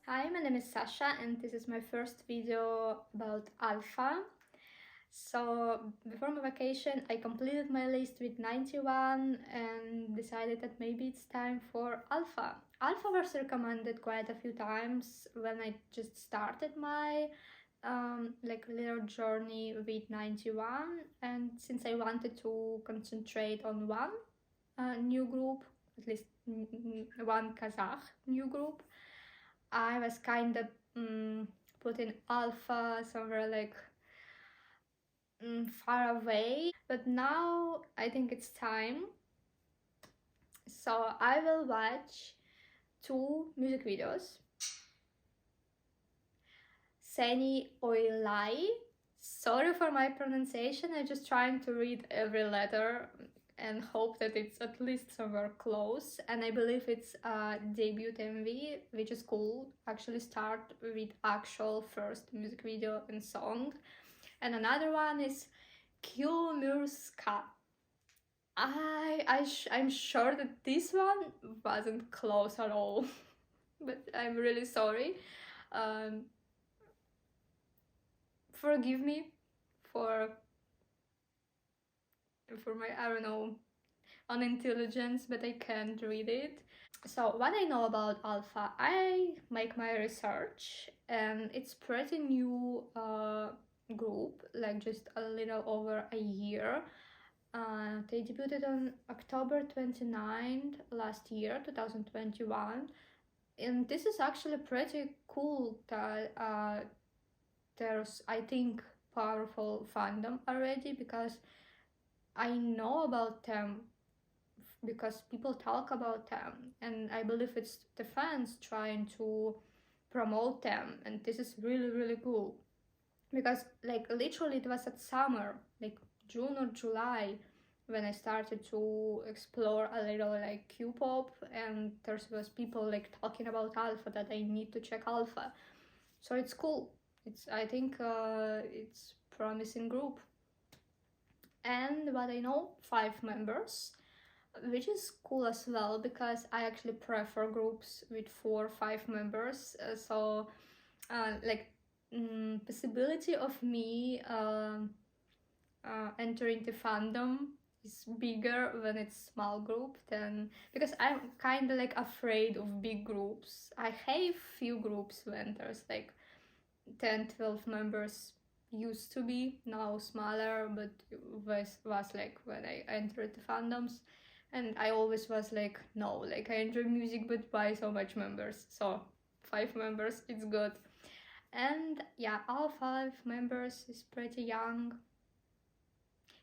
Hi, my name is Sasha and this is my first video about Alpha. So before my vacation I completed my list with 91 and decided that maybe it's time for Alpha. Alpha was recommended quite a few times when I just started my little journey with 91, and since I wanted to concentrate on one new group, at least one Kazakh new group, I was kind of putting Alpha somewhere far away, but now I think it's time. So I will watch two music videos. Seni, Oilai. Sorry for my pronunciation, I'm just trying to read every letter and hope that it's at least somewhere close. And I believe it's a debut MV, which is cool. Actually start with actual first music video and song. And another one is Qūmyrsqa. I'm sure that this one wasn't close at all, but I'm really sorry. Forgive me for my, I don't know, unintelligence, but I can't read it. So what I know about Alpha, I make my research and it's pretty new group, like just a little over a year. They debuted on October 29th last year, 2021, and this is actually pretty cool that there's, I think, powerful fandom already, because I know about them because people talk about them, and I believe it's the fans trying to promote them, and this is really cool, because like literally it was at summer, like June or July, when I started to explore a little like Q-pop, and there was people like talking about Alpha, that I need to check Alpha. So it's cool. I think it's promising group. And what I know, 5 members, which is cool as well, because I actually prefer groups with 4 or 5 members. Possibility of me entering the fandom is bigger when it's small group, than because I'm kind of like afraid of big groups. I hate few groups when there's like 10-12 members, used to be, now smaller, but it was like when I entered the fandoms, and I always was like, no, like I enjoy music, but why so much members? So 5 members, it's good. And yeah, all 5 members is pretty young.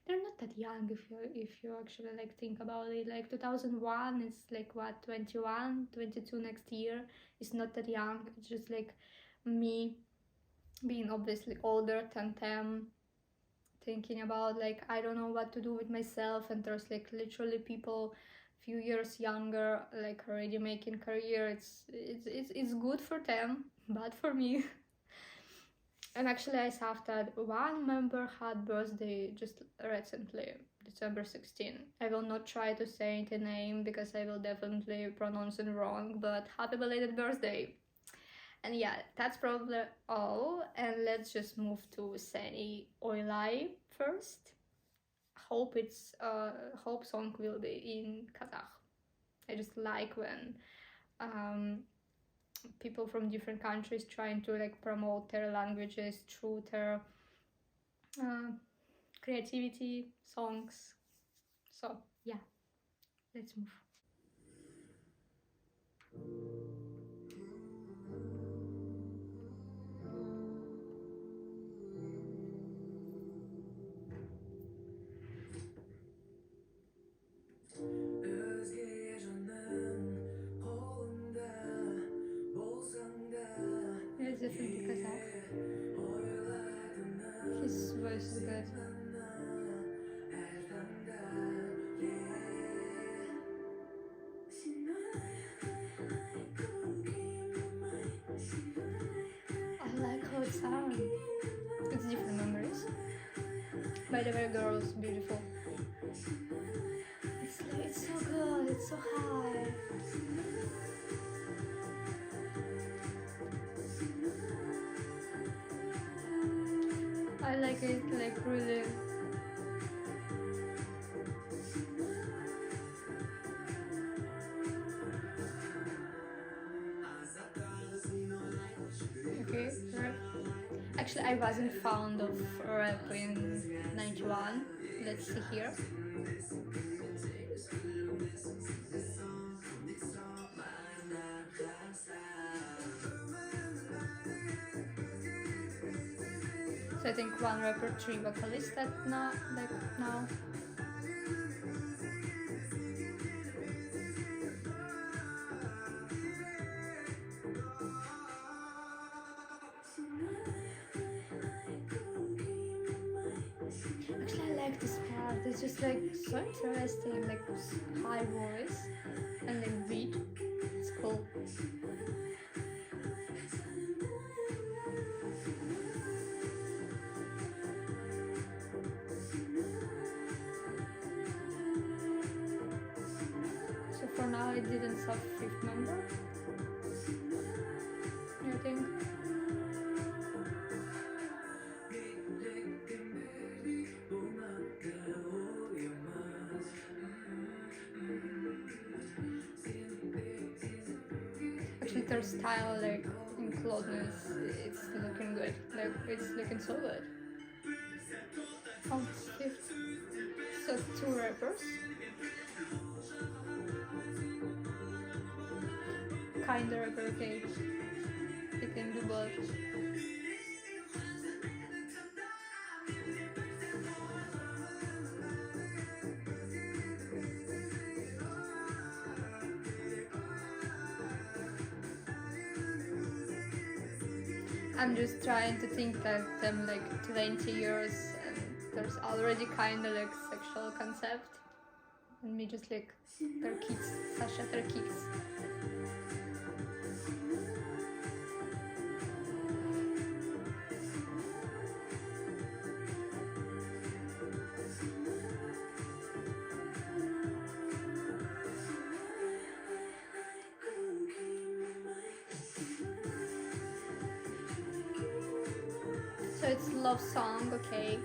They're not that young if you actually like think about it. Like 2001 is like what, 21, 22 next year. It's not that young. It's just like me being obviously older than them, thinking about like I don't know what to do with myself, and there's like literally people few years younger like already making career. It's good for them, bad for me. And actually I saw that one member had birthday just recently, December 16. I will not try to say the name because I will definitely pronounce it wrong, but happy belated birthday. And yeah, that's probably all, and let's just move to Seni Oilai first. Hope song will be in Kazakh. I just like when people from different countries trying to like promote their languages through their creativity, songs. So yeah, let's move. It's definitely Kazakh. His voice is good. I like how it sounds. It's different memories. By the way, girls, beautiful. It's so good, it's so high. it like really. Okay, rap. Actually, I wasn't fond of rap in 91. Let's see here. So I think one rapper, three vocalists that now, like now. Actually, I like this part. It's just like so interesting, like high voice and like beat. It's cool. So for now, I didn't sub fifth member. I think. Actually, their style, like in clothes, it's looking good. Like it's looking so good. Oh, fifth. So two rappers. Kinda rapper, okay. They can do both. I'm just trying to think that them like 20 years and there's already kind of like sexual concept, and me just like their kids, Sasha, their kids. So it's love song, okay.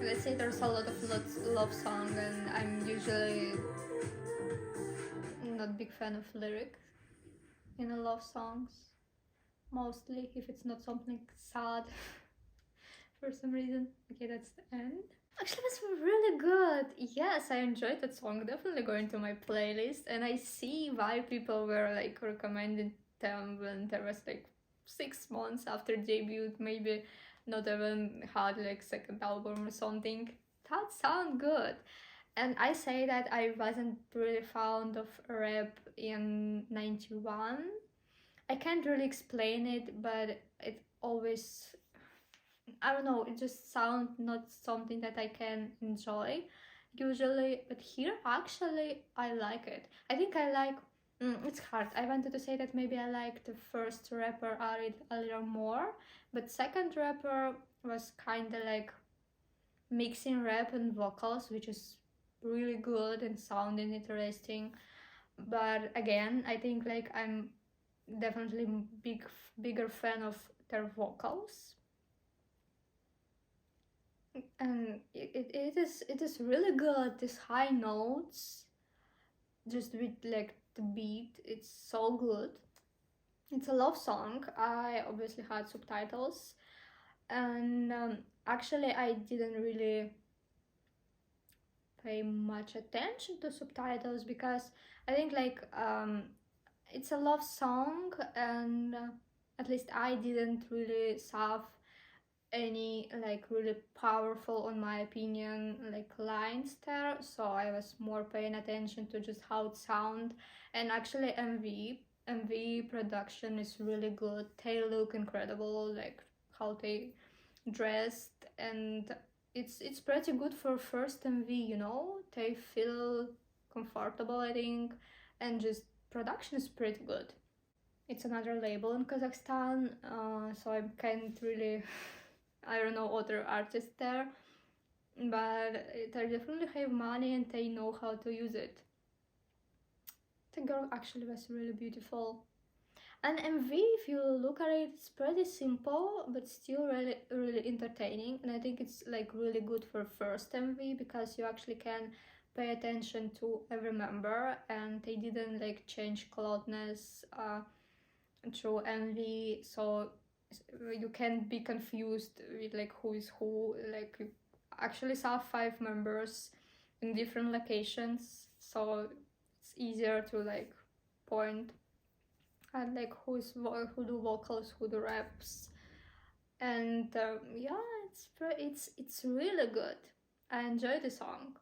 Let's say there's a lot of love song, and I'm usually not big fan of lyrics in a love songs. Mostly, if it's not something sad for some reason. Okay, that's the end. Actually, it was really good. Yes, I enjoyed that song. Definitely going to my playlist, and I see why people were like recommending them when there was like 6 months after debut, maybe not even had like second album or something. That sound good. And I say that I wasn't really fond of rap in 91. I can't really explain it, but it always, I don't know, it just sounds not something that I can enjoy usually. But here, actually, I like it. I think I like. It's hard. I wanted to say that maybe I like the first rapper a little more, but second rapper was kind of like mixing rap and vocals, which is really good and sounding interesting. But again, I think like I'm definitely bigger fan of their vocals, and it is really good. These high notes, just with like the beat, it's so good. It's a love song. I obviously had subtitles, and actually I didn't really pay much attention to subtitles because I think like it's a love song, and at least I didn't really have any like really powerful, on my opinion, like lines there, so I was more paying attention to just how it sound. And actually MV production is really good. They look incredible, like how they dressed, and it's pretty good for first MV, you know. They feel comfortable, I think, and just production is pretty good. It's another label in Kazakhstan, so I can't really I don't know other artists there, but they definitely have money and they know how to use it. The girl actually was really beautiful. And MV, if you look at it, it's pretty simple but still really entertaining, and I think it's like really good for first MV because you actually can pay attention to every member, and they didn't like change cloudness through MV, so you can't be confused with like who is who. Like you actually saw 5 members in different locations, so it's easier to like point at like who do vocals, who do raps, and yeah, it's really good. I enjoy the song.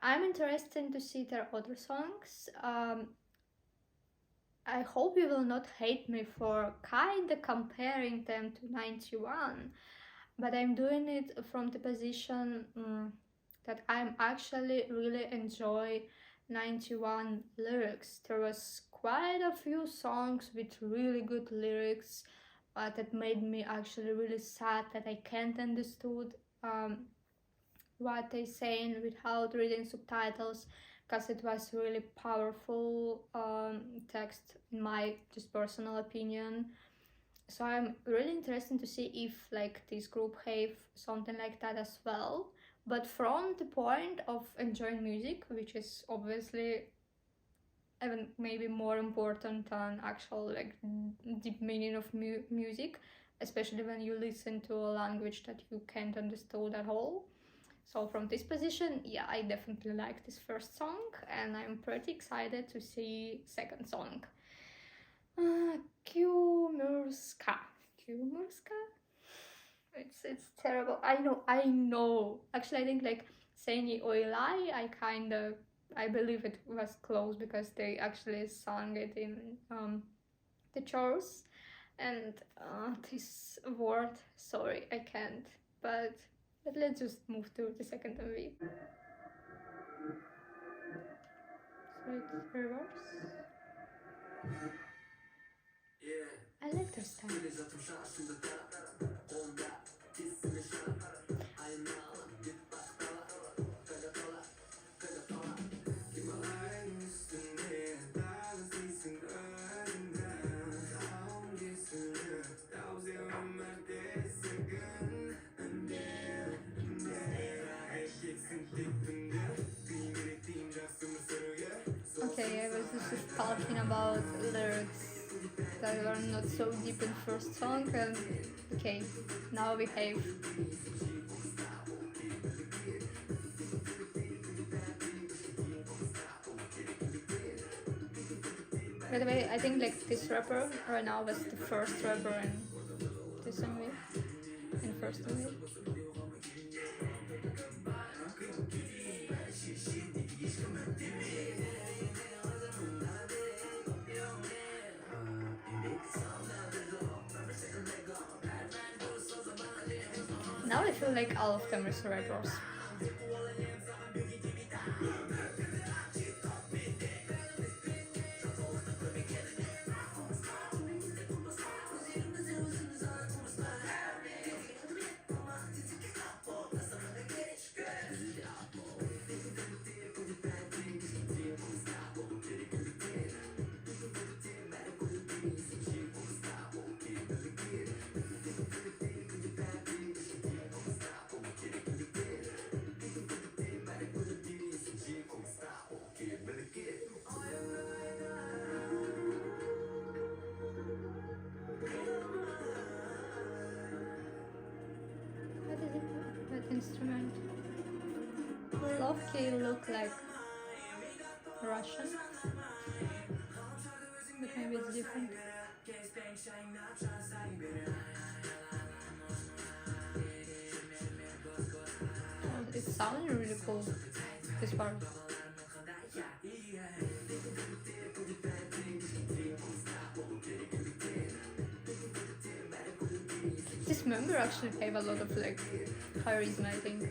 I'm interested to see their other songs. I hope you will not hate me for kinda comparing them to 91, but I'm doing it from the position that I'm actually really enjoy 91 lyrics. There was quite a few songs with really good lyrics that made me actually really sad that I can't understood what they saying without reading subtitles, because it was really powerful text in my just personal opinion. So I'm really interested to see if like this group have something like that as well, but from the point of enjoying music, which is obviously even maybe more important than actual like deep meaning of music, especially when you listen to a language that you can't understand at all. So from this position, yeah, I definitely like this first song, and I'm pretty excited to see second song. Qūmyrsqa. Qūmyrsqa? It's terrible. I know. Actually, I think like Seni Oilai, I believe it was close because they actually sang it in the chorus. And this word, sorry, I can't. But let's just move to the second MV. So it's reverse. I like their style. Okay, I was just talking about lyrics that were not so deep in first song, and okay, now we have. By the way, I think like this rapper right now was the first rapper in this MV, in first MV. Now I feel like all of them are rappers. Instrument. Lovely look like Russian, but maybe it's different. Oh, it sounds really cool, this part. This member actually have a lot of like charisma, I think.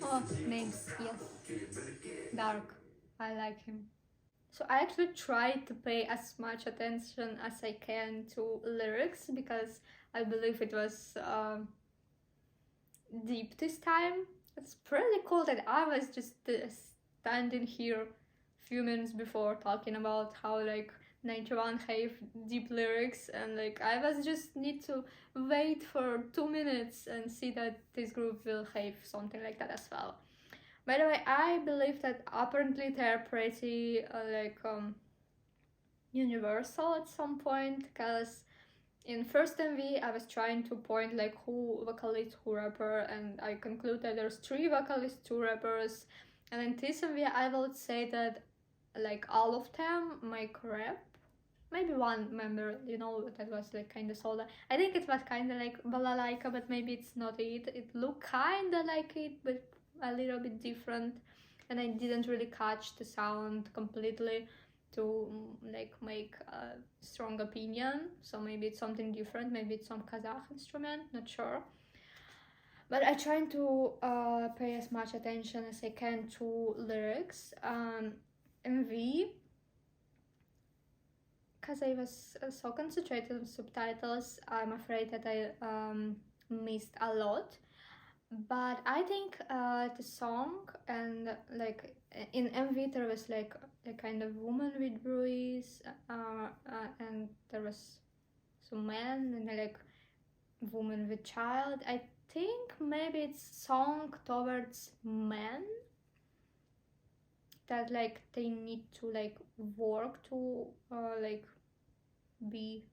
Oh, names, yes. Dark, I like him. So I actually tried to pay as much attention as I can to lyrics because I believe it was deep this time. It's pretty cool that I was just standing here few minutes before talking about how like 91 have deep lyrics, and like I was just need to wait for 2 minutes and see that this group will have something like that as well. By the way, I believe that apparently they're pretty universal at some point, because in first MV I was trying to point like who vocalist, who rapper, and I conclude that there's 3 vocalists, 2 rappers. And in this MV I would say that like all of them make rap. Maybe one member, you know, that was like kind of soda. I think it was kind of like balalaika, but maybe it's not it. It looked kind of like it, but a little bit different. And I didn't really catch the sound completely to like make a strong opinion. So maybe it's something different. Maybe it's some Kazakh instrument, not sure. But I try to pay as much attention as I can to lyrics. MV, because I was so concentrated on subtitles, I'm afraid that I missed a lot. But I think the song, and like in MV there was like a kind of woman with bruise, and there was some man and like woman with child. I think maybe it's song towards men, that like they need to like work to like be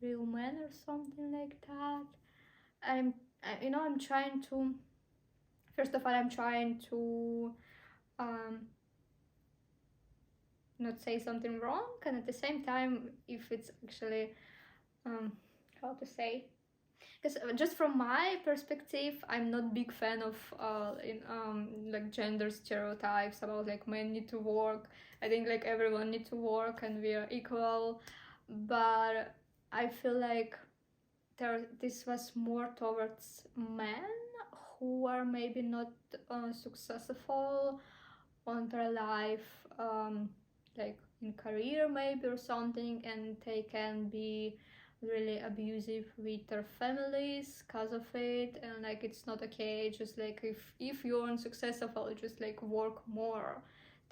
real men or something like that. I'm trying to, first of all, I'm trying to not say something wrong, and at the same time, if it's actually how to say, because just from my perspective, I'm not big fan of like gender stereotypes about like men need to work. I think like everyone need to work and we are equal, but I feel like this was more towards men who are maybe not successful on their life, like in career maybe or something, and they can be really abusive with their families because of it, and like it's not okay. Just like if you're unsuccessful, just like work more.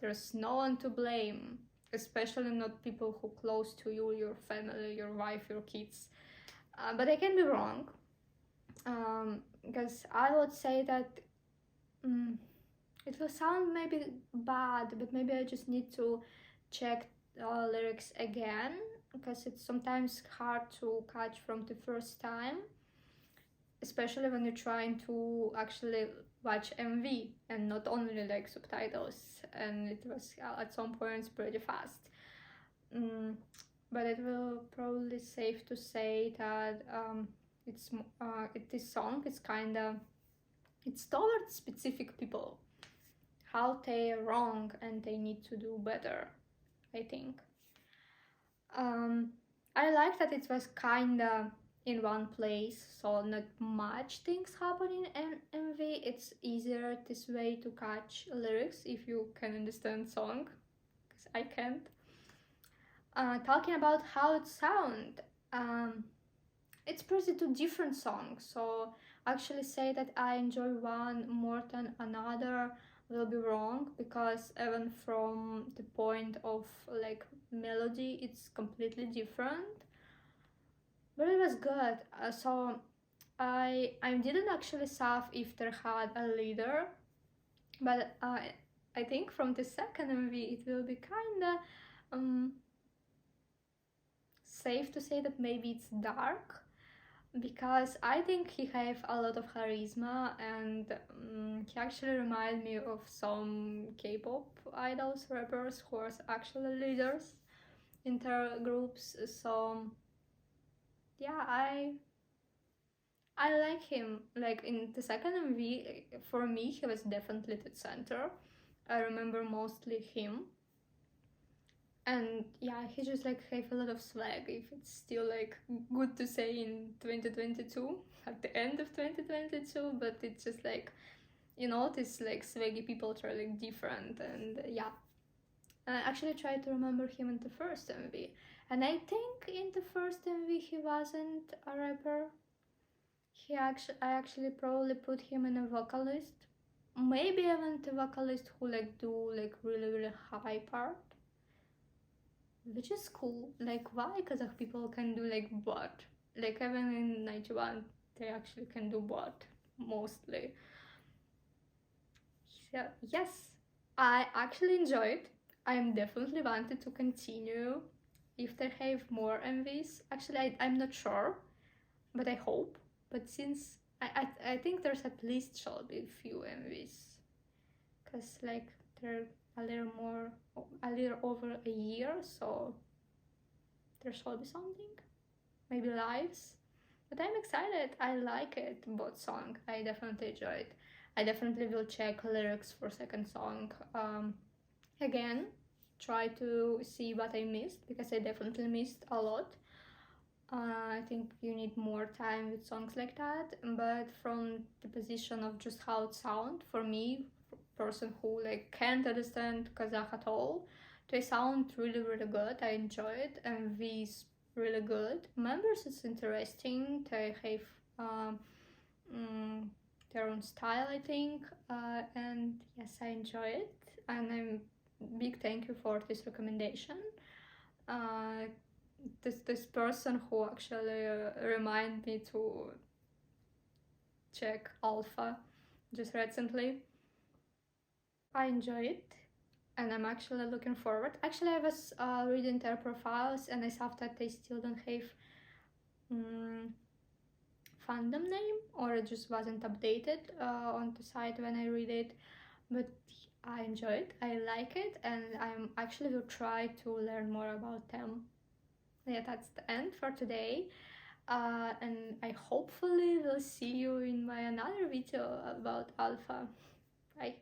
There's no one to blame, especially not people who close to you, your family, your wife, your kids. But I can be wrong, because I would say that it will sound maybe bad, but maybe I just need to check lyrics again, because it's sometimes hard to catch from the first time, especially when you're trying to actually watch MV and not only like subtitles, and it was at some points pretty fast. But it will probably safe to say that this song is it's towards specific people, how they are wrong and they need to do better, I think. I like that it was kinda in one place, so not much things happen in MV. It's easier this way to catch lyrics if you can understand song, because I can't. Talking about how it sound, it's pretty two different songs, so actually say that I enjoy one more than another will be wrong, because even from the point of like melody it's completely different, but it was good. So I didn't actually saw if there had a leader, but I think from the second MV it will be kinda safe to say that maybe it's dark, because I think he have a lot of charisma, and he actually remind me of some K-pop idols, rappers who are actually leaders in their groups. So yeah, I like him. Like in the second MV, for me he was definitely the center. I remember mostly him. And yeah, he just like have a lot of swag, if it's still like good to say in 2022, at the end of 2022, but it's just like, you know, this like swaggy people are like different. And yeah, I actually tried to remember him in the first MV, and I think in the first MV he wasn't a rapper. I actually probably put him in a vocalist maybe even the vocalist who like do like really high part, which is cool. Like why Kazakh people can do like bot, like even in 91 they actually can do bot mostly. So yes, I actually enjoyed. I'm definitely wanted to continue if they have more MVs. Actually, I'm not sure, but I hope. But since I think there's at least shall be few MVs, because like they're a little over a year, so there shall be something, maybe lives. But I'm excited. I like it. Both song. I definitely enjoyed. I definitely will check lyrics for second song again. Try to see what I missed because I definitely missed a lot. I think you need more time with songs like that. But from the position of just how it sound for me, person who like can't understand Kazakh at all, they sound really good. I enjoy it, and V's really good. Members is interesting. They have um, their own style, I think, and yes, I enjoy it. And I'm big thank you for this recommendation. Uh, this person who actually remind me to check Alpha just recently. I enjoy it, and I'm actually looking forward. Actually, I was reading their profiles, and I saw that they still don't have fandom name, or it just wasn't updated on the site when I read it. But I enjoy it, I like it, and I'm actually will try to learn more about them. Yeah, that's the end for today. And I hopefully will see you in my another video about Alpha. Bye.